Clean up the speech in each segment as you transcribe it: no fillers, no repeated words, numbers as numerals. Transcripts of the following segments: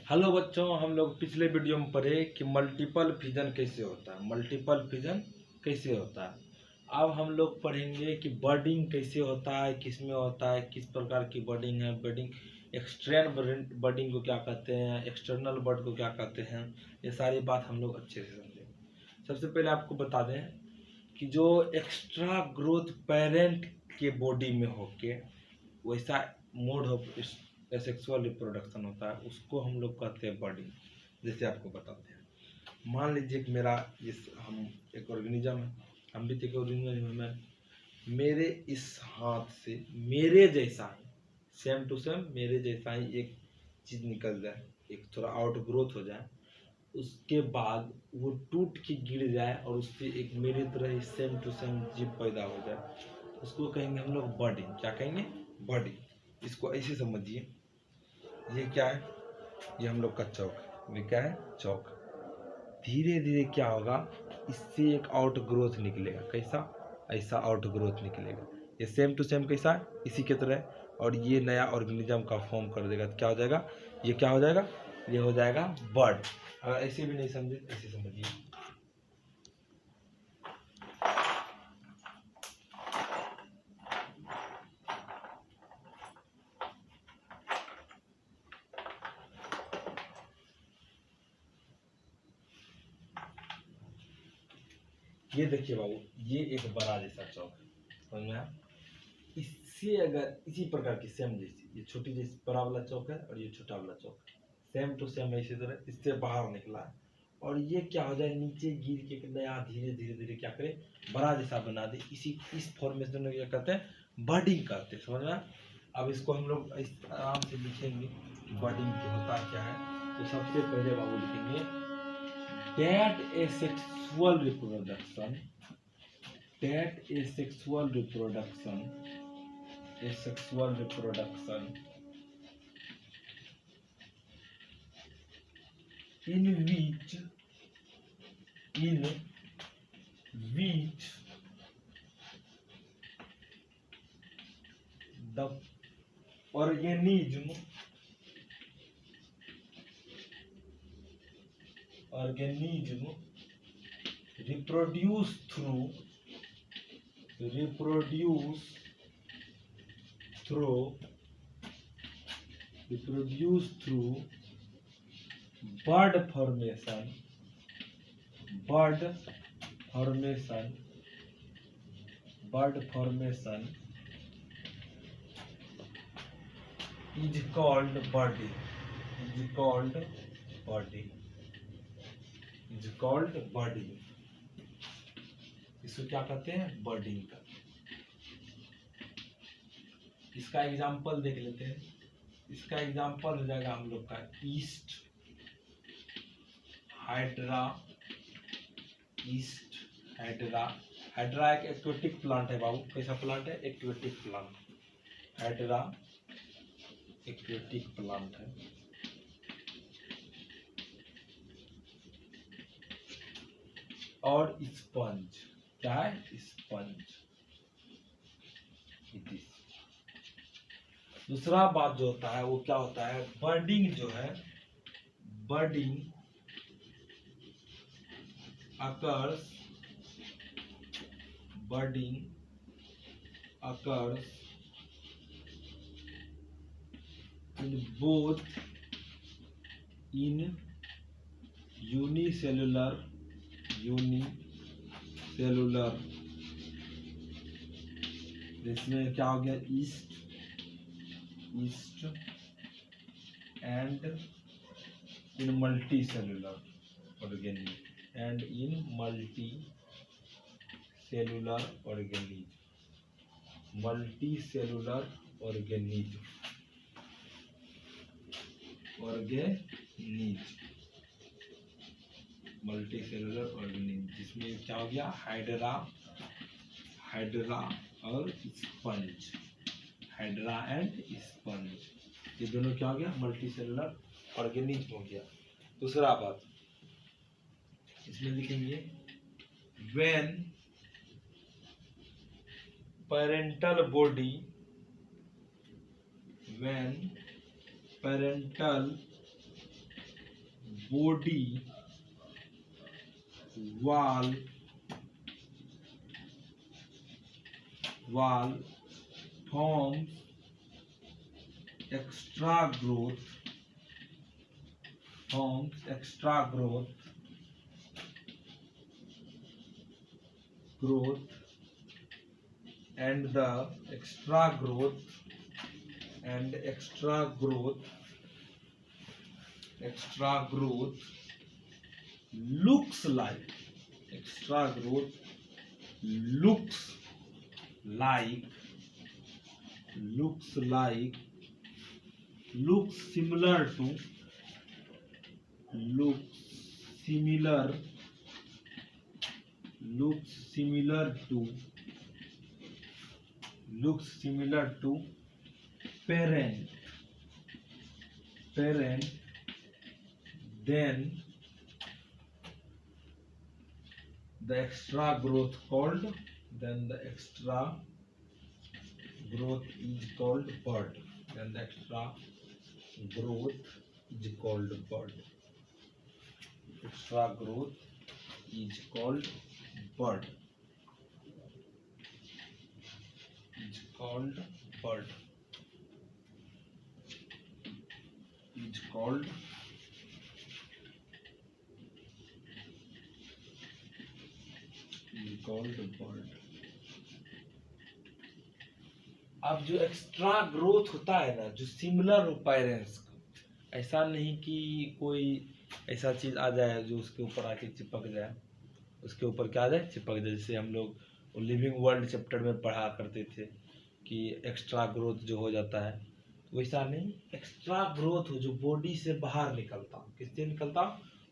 Hello बच्चों, हम लोग पिछले वीडियो में पढ़े कि मल्टीपल फिजन कैसे होता है। मल्टीपल फिजन कैसे होता है। अब हम लोग पढ़ेंगे कि बर्डिंग कैसे होता है, किस में होता है, किस प्रकार की बर्डिंग है। बर्डिंग एक्सटर्नल बर्डिंग को क्या कहते हैं, एक्सटर्नल बर्ड को क्या कहते हैं, ये सारी बात हम लोग अच्छे से समझेंगे। सबसे पहले आपको बता दें कि जो एक्स्ट्रा ग्रोथ पेरेंट के बॉडी में होके वैसा मोड ऑफ सेक्सुअल रिप्रोडक्शन होता है, उसको हम लोग कहते हैं बर्डिंग। जैसे आपको बताते हैं, मान लीजिए कि मेरा हम एक ऑर्गेनिज्म है, हम भी तो एक ऑर्गेनिज्म है। मेरे इस हाथ से मेरे जैसा ही सेम टू सेम मेरे जैसा ही एक चीज़ निकल जाए, एक थोड़ा आउट ग्रोथ हो जाए, उसके बाद वो टूट के गिर जाए और उससे एक मेरी तरह ही सेम टू सेम जीव पैदा हो जाए, उसको कहेंगे हम लोग बर्डिंग। क्या कहेंगे? बर्डिंग। इसको ऐसे समझिए, ये क्या है? ये हम लोग का चौक है। ये क्या है? चौक। धीरे धीरे क्या होगा, इससे एक आउट ग्रोथ निकलेगा। कैसा? ऐसा आउट ग्रोथ निकलेगा। ये सेम टू सेम कैसा है? इसी के तरह। और ये नया ऑर्गेनिज्म का फॉर्म कर देगा। तो क्या हो जाएगा? ये क्या हो जाएगा? ये हो जाएगा बर्ड। अगर ऐसे भी नहीं समझे, ऐसे समझिए। ये देखिए बाबू, ये एक बड़ा जैसा चौक है, समझ में आया? इससे अगर इसी प्रकार की सेम जैसी ये छोटी जैसी बड़ा वाला चौक है और ये छोटा वाला चौक सेम टू सेम इसी तरह इससे बाहर निकला है, और ये क्या हो जाए, नीचे गिर के नया धीरे धीरे धीरे क्या करे, बड़ा जैसा बना दे। इस फॉर्मेशन में क्या कहते हैं? बर्डिंग कहते हैं। समझ में आया? अब इसको हम लोग इस आराम से लिखेंगे कि बर्डिंग होता क्या है। तो सबसे पहले बाबू लिखेंगे that a sexual reproduction in which the organism reproduce through bud formation is called budding. इसको क्या कहते हैं? बर्डिंग का। इसका एग्जाम्पल देख लेते हैं। इसका एग्जाम्पल हो जाएगा हम लोग का ईस्ट हाइड्रा। हाइड्रा एक एक्वेटिक प्लांट है बाबू। कैसा प्लांट है? Aquatic plant. Hydra aquatic plant है। और स्पंज क्या है? स्पंज। दूसरा बात जो होता है वो क्या होता है? बर्डिंग जो है, बर्डिंग occurs in both unicellular इसमें क्या हो गया? East and in multicellular organism जिसमें क्या हो गया? हाइड्रा और स्पंज। हाइड्रा एंड स्पंज, ये दोनों क्या हो गया? मल्टी सेलुलर ऑर्गेनिज्म हो गया। दूसरा बात इसमें लिखेंगे when parental body body wall forms extra growth and the extra growth looks like similar to parent, then the extra growth is called bud. Extra growth is called bud. अब जो extra growth होता है ना, जो similar हो parents का, ऐसा नहीं कि कोई ऐसा चीज आ जाए जो उसके ऊपर आके चिपक जाए, जैसे हम लोग लिविंग वर्ल्ड चैप्टर में पढ़ा करते थे कि एक्स्ट्रा ग्रोथ जो हो जाता है, वैसा नहीं। एक्स्ट्रा ग्रोथ जो बॉडी से बाहर निकलता, किससे निकलता?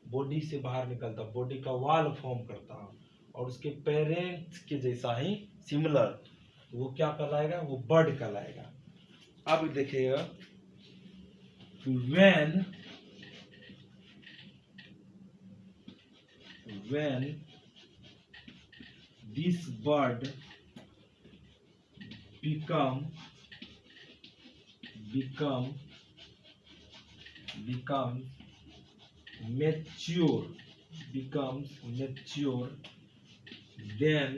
बॉडी से बाहर निकलता, बॉडी का वॉल फॉर्म करता और उसके पेरेंट्स के जैसा ही सिमिलर, वो क्या कहलाएगा? वो बर्ड कहलाएगा। अब देखिएगा, when this bird become mature, then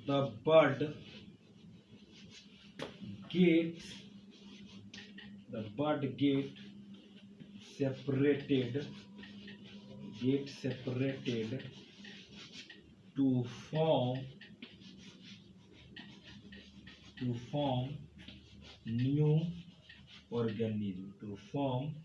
the bird gets separated to form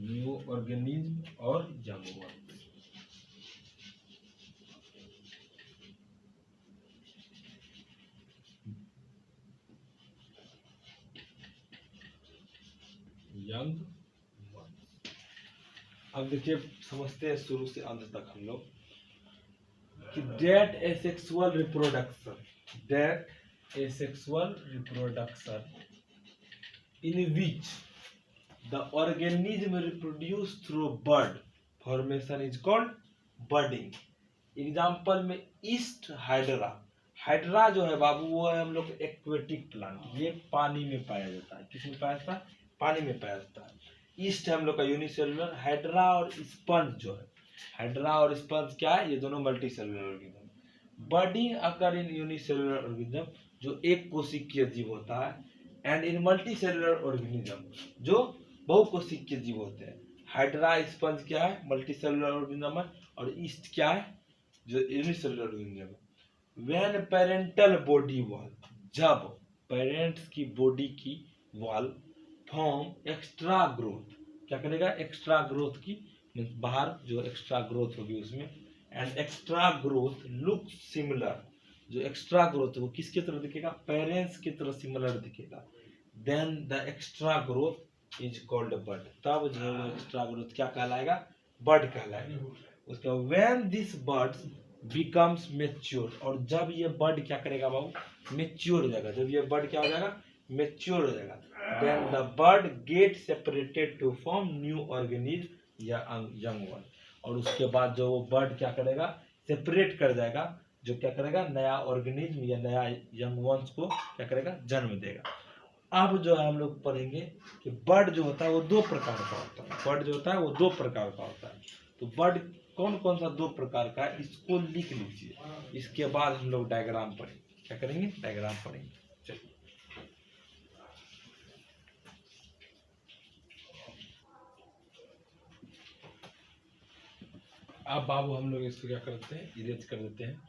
new organism और जानवर। यंग। अब देखिए, समझते हैं शुरू से अंत तक हम लोग कि that asexual reproduction in which the organism reproduce through bud formation is called budding। Example में ईस्ट हाइड्रा जो है बाबू, वो है हम लोग एक्वेटिक प्लांट, ये पानी में पाया जाता है। किसमें पाया जाता है? पानी में पाया जाता है। ईस्ट है हम लोग का यूनिसेलुलर। हाइड्रा और स्पंज जो है, हाइड्रा और स्पंज क्या है? ये दोनों multicellular organism. Budding occur in unicellular organism जो एक कोशिकीय जीव होता है, and in multicellular organism जो बहुकोशिकीय जीव होते हैं। हाइड्रा स्पंज क्या है? मल्टी सेलुलर ऑर्गेनिज्म है, और ईस्ट क्या है? जो यूनिसेलुलर ऑर्गेनिज्म है। व्हेन पेरेंटल बॉडी वॉल, जब पेरेंट्स की बॉडी की वॉल फॉर्म एक्स्ट्रा ग्रोथ, क्या करेगा? एक्स्ट्रा ग्रोथ की, बाहर जो एक्स्ट्रा ग्रोथ होगी उसमें, and extra growth look similar, जो एक्स्ट्रा ग्रोथ है वो किसकी तरह दिखेगा? पेरेंट्स की तरह सिमिलर दिखेगा। Then the extra growth is called bud. तब जो एक्स्ट्रा ग्रोथ क्या कहलाएगा? बड कहलाएगा। उसके बाद when this birds becomes mature, और जब ये बर्ड क्या करेगा बाबू? मैच्योर हो जाएगा। जब ये बर्ड क्या हो जाएगा? मैच्योर हो जाएगा। Then the bud get separated to form new organism या यंग वन, और उसके बाद जो वो बर्ड क्या करेगा, सेपरेट कर जाएगा, जो क्या करेगा, नया ऑर्गेनिज्म या नया यंग वंस को क्या करेगा, जन्म देगा। अब जो है हम लोग पढ़ेंगे कि बर्ड जो होता है वो दो प्रकार का होता है। बर्ड जो होता है वो दो प्रकार का होता है। तो बर्ड कौन कौन सा दो प्रकार का है, इसको लिख लीजिए। इसके बाद हम लोग डायग्राम पढ़ेंगे। क्या करेंगे, डायग्राम पढ़ेंगे। चलिए, अब बाबू हम लोग इसको क्या करते हैं, इरेज कर देते हैं।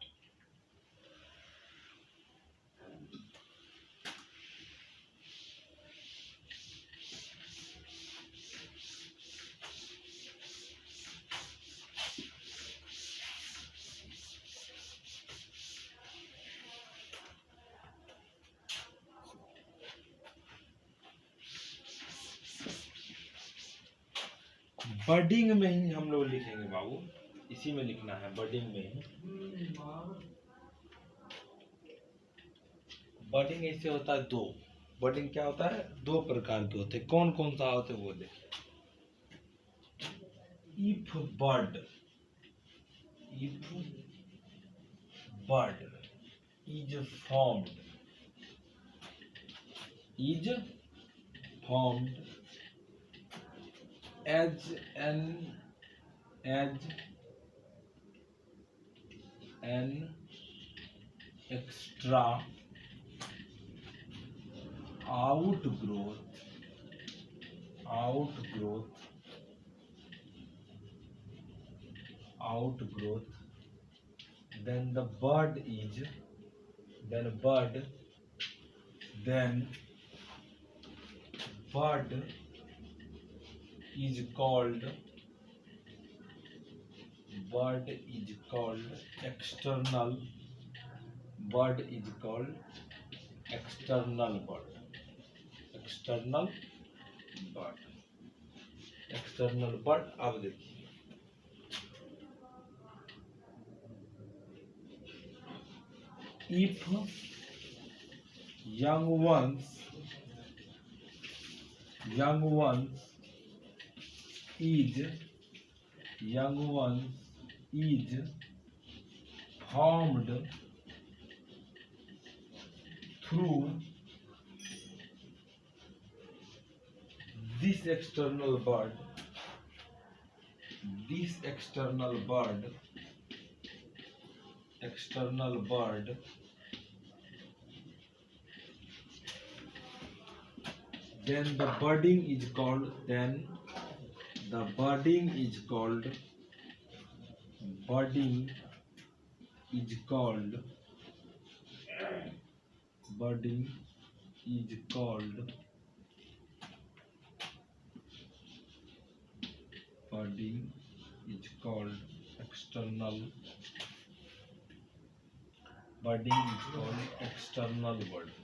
बर्डिंग में ही हम लोग लिखेंगे बाबू, इसी में लिखना है, बर्डिंग में ही। बर्डिंग ऐसे होता है दो। बर्डिंग क्या होता है, दो प्रकार के होते हैं। कौन कौन सा होते हैं वो देखिए। If bird is formed as an extra outgrowth, then the bird is called external bird. अब देखिए, if young ones is formed through this external bird, then the budding is called external budding.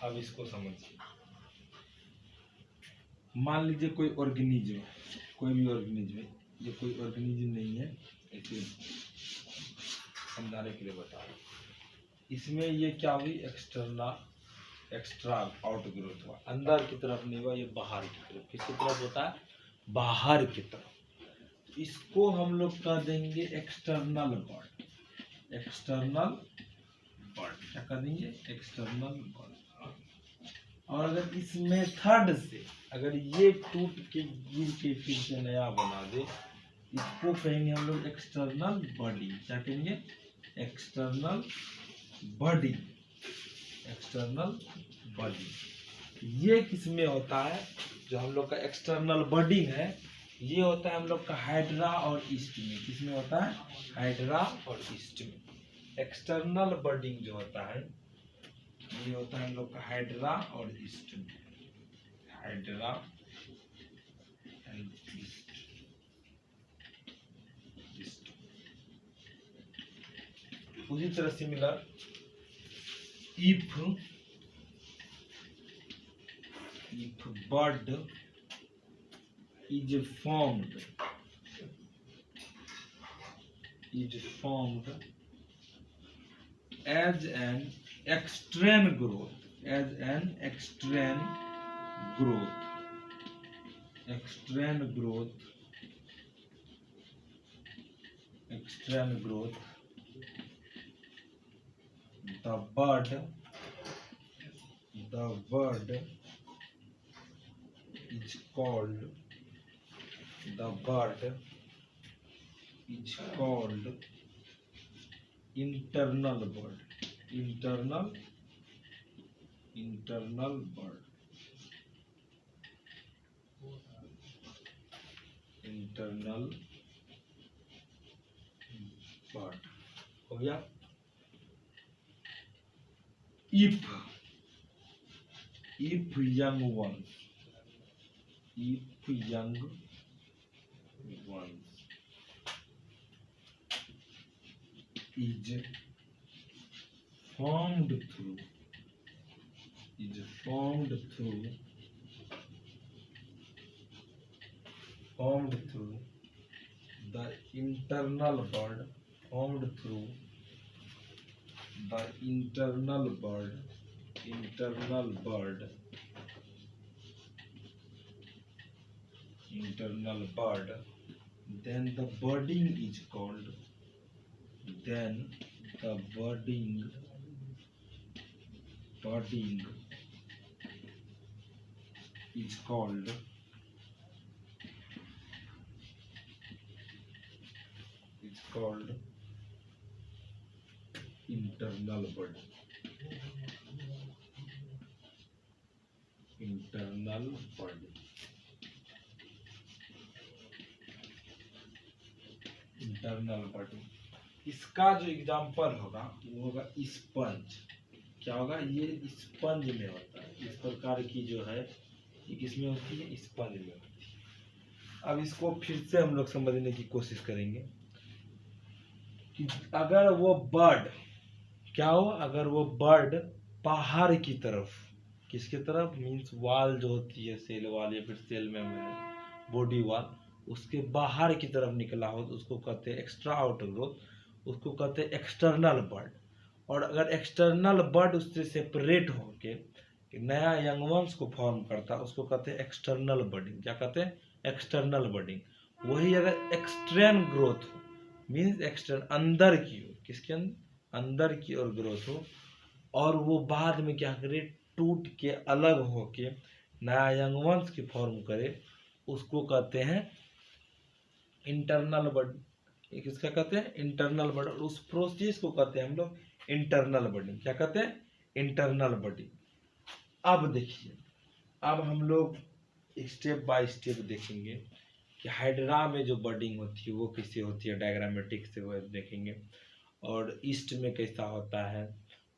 अब इसको समझिए। मान लीजिए कोई organism, कोई भी ऑर्गेनिज्म है, ये कोई ऑर्गेनिज्म नहीं है, ऐसे समझाने के लिए बता रहा हूँ। इसमें ये क्या हुई, एक्स्ट्रा आउटग्रोथ हुआ, अंदर की तरफ नहीं हुआ, ये बाहर की तरफ। किसकी तरफ होता है, बाहर की तरफ। इसको हम लोग कह देंगे एक्सटर्नल बर्ड। क्या कह देंगे, एक्सटर्नल बर्ड। और अगर इस मेथड से अगर ये टूट के गिर के फिर से नया बना दे, इसको कहेंगे हम लोग एक्सटर्नल बॉडी। क्या कहेंगे, एक्सटर्नल बॉडी। ये किसमें होता है, जो हम लोग का एक्सटर्नल बर्डिंग है, ये होता है हम लोग का हाइड्रा और ईस्ट में। किसमें होता है, हाइड्रा और ईस्ट में। एक्सटर्नल बर्डिंग जो होता है ये होता है हम लोग का हाइड्रा और ईस्ट में। Hydra and east. उसी तरह similar, if bird is formed is formed as an external growth, as an external growth, external growth, external growth. The bird is called, the bird is called internal bird, internal bird, internal bird हो गया. If young ones, if young ones is formed through, is formed through the internal bird, formed through the internal bird, internal bird, then the budding is called, then the budding is called internal budding, internal budding, internal budding. इसका जो example होगा वो होगा sponge. क्या होगा? ये sponge में होता है. इस प्रकार की जो है ये किसमें होती है? स्पंज में होती है. अब इसको फिर से हम लोग समझने की कोशिश करेंगे कि अगर वो बर्ड क्या हो, अगर वो बर्ड बाहर की तरफ, किसके तरफ, मीन्स वाल जो होती है सेल वाल या फिर सेल में बॉडी वाल, उसके बाहर की तरफ निकला हो तो उसको कहते हैं एक्स्ट्रा आउटर ग्रोथ, उसको कहते हैं एक्सटर्नल बर्ड. और अगर एक्सटर्नल बर्ड उससे सेपरेट होके नया यंग वंस को फॉर्म करता है उसको कहते हैं एक्सटर्नल बर्डिंग. क्या कहते हैं? एक्सटर्नल बर्डिंग. वही अगर एक्सटर्न ग्रोथ हो, मीन्स एक्सटर्न अंदर की हो, किसके अंदर की ओर ग्रोथ हो, और वो बाद में क्या करे, टूट के अलग होके नया यंग वंस की फॉर्म करे, उसको कहते हैं इंटरनल बर्डिंग. किसका कहते हैं? इंटरनल बर्डिंग. उस प्रोसेस को कहते हैं हम लोग इंटरनल बर्डिंग. क्या कहते हैं? इंटरनल बर्डिंग. अब देखिए, अब हम लोग स्टेप बाय स्टेप देखेंगे कि हाइड्रा में जो बर्डिंग होती है वो कैसे होती है, डायग्रामेटिक से वो देखेंगे, और ईस्ट में कैसा होता है.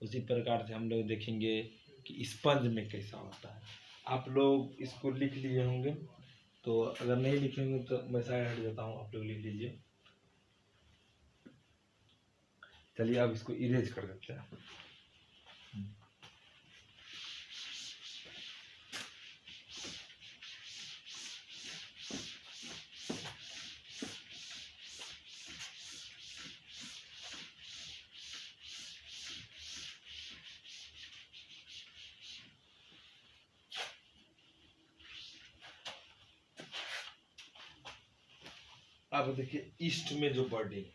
उसी प्रकार से हम लोग देखेंगे कि स्पंज में कैसा होता है. आप लोग इसको लिख लिए होंगे, तो अगर नहीं लिखेंगे तो मैं साइड हट जाता हूँ, आप लोग लिख लीजिए. चलिए अब इसको इरेज कर देते हैं. अब देखिए ईस्ट में जो बर्डिंग,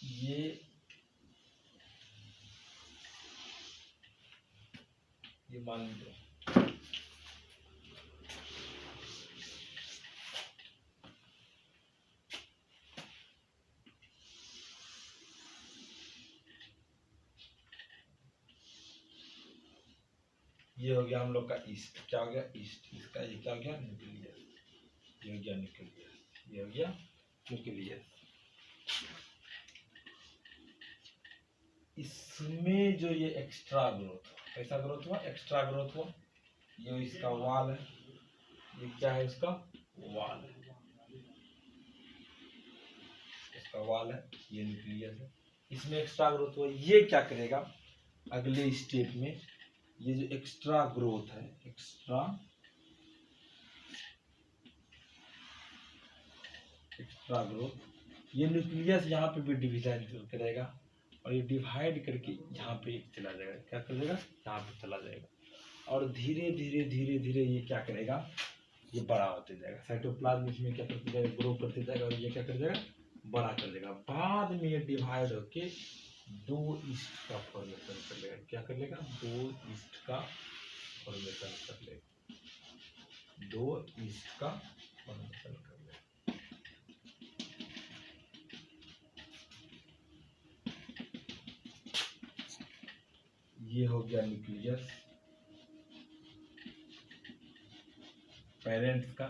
ये मान लीजिए ये हो गया हम लोग का ईस्ट. क्या हो गया? ईस्ट. इसका ये क्या हो गया? न्यूक्लियस. ये हो गया न्यूक्लियस. ये हो गया न्यूक्लियस. इसमें जो ये एक्स्ट्रा ग्रोथ, कैसा ग्रोथ हुआ? एक्स्ट्रा ग्रोथ हुआ. ये इसका वाल है. ये क्या है? इसका वाल है. इसका वाल है. ये न्यूक्लियस है. इसमें एक्स्ट्रा ग्रोथ हुआ. ये क्या करेगा अगले स्टेप में? ये जो एक्स्ट्रा ग्रोथ है, एक्स्ट्रा ग्रोथ, ये न्यूक्लियस यहाँ पे भी डिवीजन करेगा और ये डिवाइड करके यहाँ पे चला जाएगा, क्या कर देगा, यहाँ पे चला जाएगा और धीरे धीरे धीरे धीरे ये क्या करेगा, ये बड़ा होते जाएगा। साइटोप्लाज्म इसमें क्या करते जाएगा, ग्रो करते जाएगा और ये क्या कर देगा, बड़ा कर देगा। बाद में ये डिवाइड होके 2 ईस्ट का फॉर्मेशन कर लेगा, क्या कर लेगा, 2 ईस्ट का फॉर्मेशन कर लेगा, 2 ईस्ट का फॉर्मेशन कर लेगा। ये हो गया न्यूक्लियस पेरेंट्स का।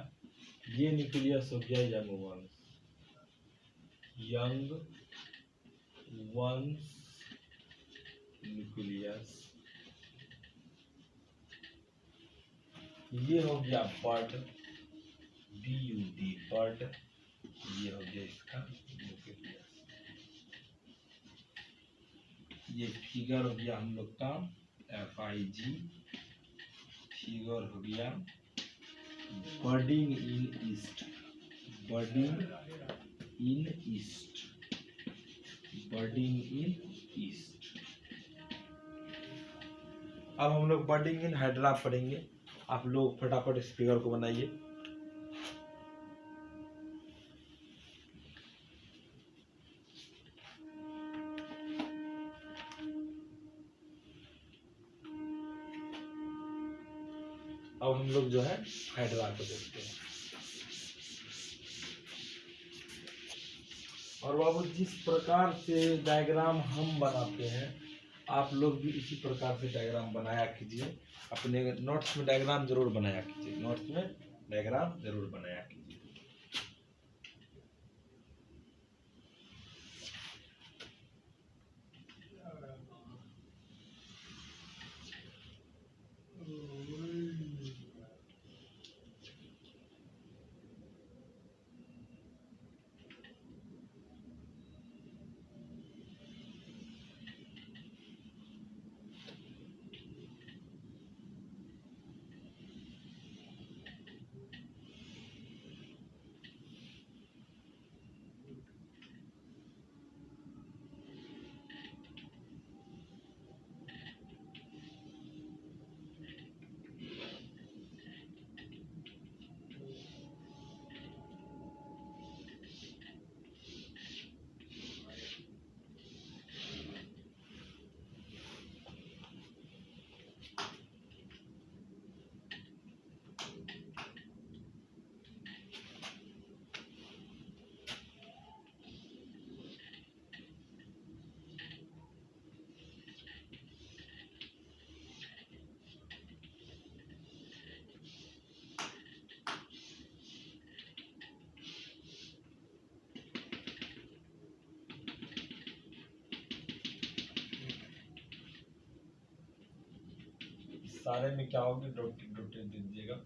ये न्यूक्लियस हो गया young ones, young ones nucleus. ये हो गया बर्ड, BUD बर्ड, ये हो गया इसका न्यूक्लियस। ये फिगर हो गया हम लोग का FIG, फिगर हो गया बर्डिंग इन ईस्ट, बर्डिंग इन ईस्ट, बर्डिंग इन ईस्ट। अब हम लोग बर्डिंग इन हाइड्रा पढ़ेंगे। आप लोग फटाफट इस फिगर को बनाइए। अब हम लोग जो है हाइड्रा को देखते हैं। और बाबू जिस प्रकार से डायग्राम हम बनाते हैं आप लोग भी इसी प्रकार से डायग्राम बनाया कीजिए। अपने नोट्स में डायग्राम जरूर बनाया कीजिए, नोट्स में डायग्राम जरूर बनाया कीजिए। सारे में क्या होगी, डॉटेड डॉटेड दीजिएगा।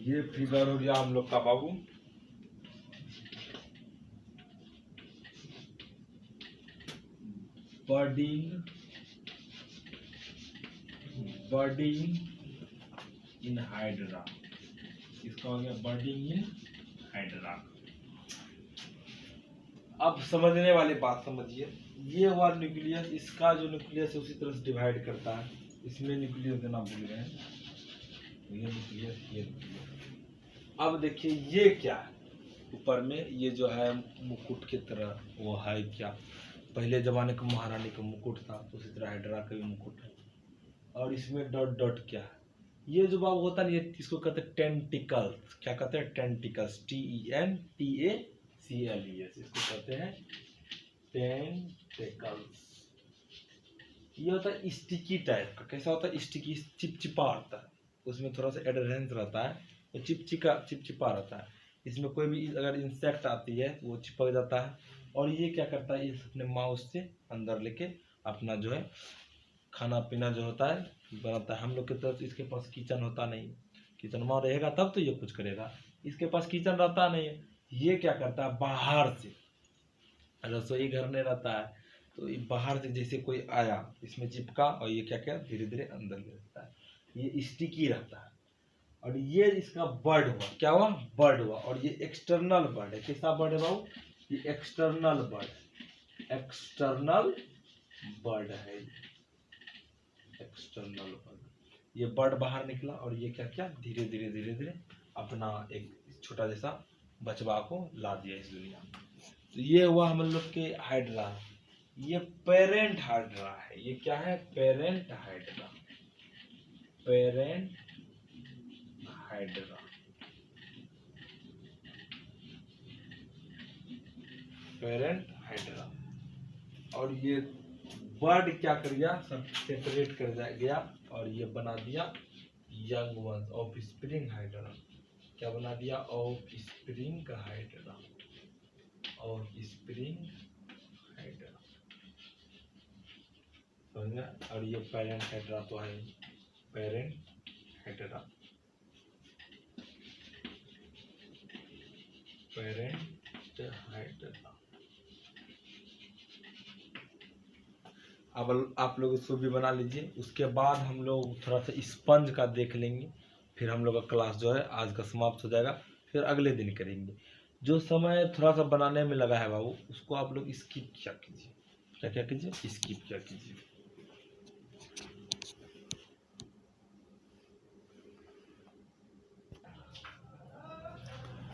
ये फिगर हो गया हम लोग का बाबू बर्डिंग इन हाइड्रा। इसका हो गया बर्डिंग इन हाइड्रा। अब समझने वाली बात समझिए, ये हुआ न्यूक्लियस, इसका जो न्यूक्लियस है उसी तरह से डिवाइड करता है। इसमें न्यूक्लियस देना भूल गए, ये न्यूक्लियस, ये न्यूक्लियस। अब देखिए ये क्या है, ऊपर में ये जो है मुकुट की तरह वो है क्या, पहले जमाने का महारानी का मुकुट था, उसी तरह हाइड्रा का भी मुकुट है। और इसमें डॉट डॉट क्या है, ये जो बाब होता है ये इसको कहते हैं टेंटिकल्स। क्या कहते हैं? टेंटिकल्स, TENTACLES, इसको कहते हैं टेंटिकल्स। ये होता है स्टिकी टाइप का। कैसा होता है? स्टिकी, चिपचिपा होता है, उसमें थोड़ा सा एडहेरेंस रहता है, तो चिपचिपा रहता है। इसमें कोई भी अगर इंसेक्ट आती है तो वो चिपक जाता है। और ये क्या करता है, ये अपने माउथ से अंदर लेके अपना जो है खाना पीना जो होता है बनाता है। हम लोग की तरफ इसके पास किचन होता नहीं, किचन में रहेगा तब तो ये कुछ करेगा, इसके पास किचन रहता नहीं है। ये क्या करता है, बाहर से, रसोई घर नहीं रहता है तो बाहर से जैसे कोई आया इसमें चिपका और ये क्या क्या धीरे धीरे अंदर ले जाता है, ये स्टिकी रहता है। और ये इसका बर्ड हुआ, क्या हुआ? बर्ड हुआ। और ये एक्सटर्नल बर्ड है। कैसा बर्ड है बाबू? ये एक्सटर्नल बर्ड है, एक्सटर्नल बर्ड। ये बर्ड बाहर निकला और ये क्या क्या धीरे धीरे अपना एक छोटा जैसा बचवा को ला दिया इस दुनिया में। तो ये हुआ हम लोग के हाइड्रा। ये पेरेंट हाइड्रा है। ये क्या है? Parent hydra, parent hydra, parent hydra. और ये बर्ड क्या कर गया, सब सेपरेट कर गया और ये बना दिया young ones, of spring hydra. क्या बना दिया? Of spring hydra, of spring hydra, समझा? और ये पेरेंट हाइड्रा तो है, पेरेंट हाइड्रा, पेरेंट हाइड्रा। अब आप लोग इसको भी बना लीजिए। उसके बाद हम लोग थोड़ा सा स्पंज का देख लेंगे, फिर हम लोग का क्लास जो है आज का समाप्त हो जाएगा, फिर अगले दिन करेंगे। जो समय थोड़ा सा बनाने में लगा है बाबू, उसको आप लोग स्किप किया कीजिए। क्या कीजिए? स्किप किया कीजिए।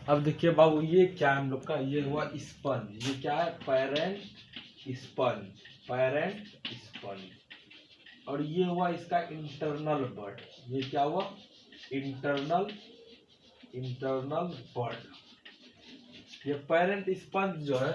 अब देखिए बाबू, ये क्या है हम लोग का? ये हुआ स्पंज। ये क्या है? Parent sponge, parent sponge. और ये हुआ इसका इंटरनल बर्ड। ये क्या हुआ? Internal bird. ये पेरेंट स्पंज जो है,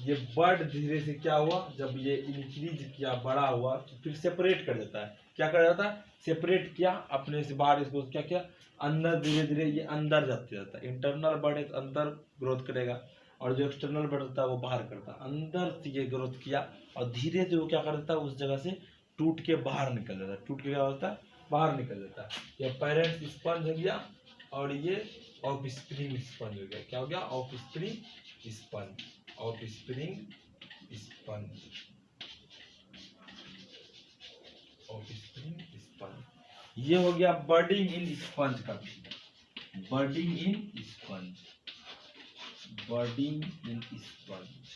ये बर्ड धीरे से क्या हुआ, जब ये इंक्रीज किया, बड़ा हुआ, तो फिर सेपरेट कर देता है। क्या कर देता है? सेपरेट किया अपने से बाहर, इसको क्या किया, अंदर धीरे धीरे ये अंदर जाते जाता है। इंटरनल बर्ड है तो अंदर ग्रोथ करेगा, और जो एक्सटर्नल बर्ड होता है वो बाहर करता है। अंदर से ये ग्रोथ किया और धीरे धीरे वो क्या कर देता है, उस जगह से टूट के बाहर निकल जाता है। टूट के क्या होता है? बाहर निकल जाता है। ये पेरेंट स्पंज हो गया और ये ऑफ स्प्रिंग स्पंज हो गया। क्या हो गया? Of spring sponge, of spring sponge, of spring sponge. ये हो गया बर्डिंग इन स्पंज का भी, बर्डिंग इन स्पंज, बर्डिंग इन स्पंज।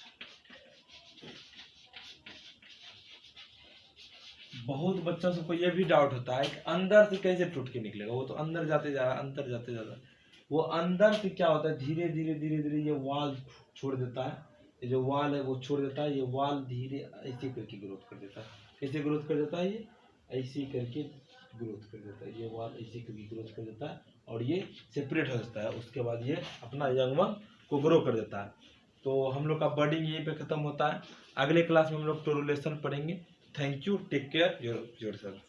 बहुत बच्चों को ये भी डाउट होता है कि अंदर से कैसे टूट के निकलेगा। वो तो अंदर जाते जा रहा है, अंदर जाते जा रहा है। वो अंदर से क्या होता है, धीरे धीरे ये वाल छोड़ देता है। ये जो वाल है वो छोड़ देता है। ये वाल धीरे ऐसे करके ग्रोथ कर देता है। कैसे ग्रोथ कर देता है? ये ऐसे करके ग्रोथ कर देता है। ये वाल ऐसे करके ग्रोथ कर देता है और ये सेपरेट हो जाता है। उसके बाद ये अपना यंग वन को ग्रो कर देता है। तो हम लोग का बर्डिंग यहीं पे खत्म होता है। अगले क्लास में हम लोग टोरुलेशन पढ़ेंगे। Thank you, take care yourself.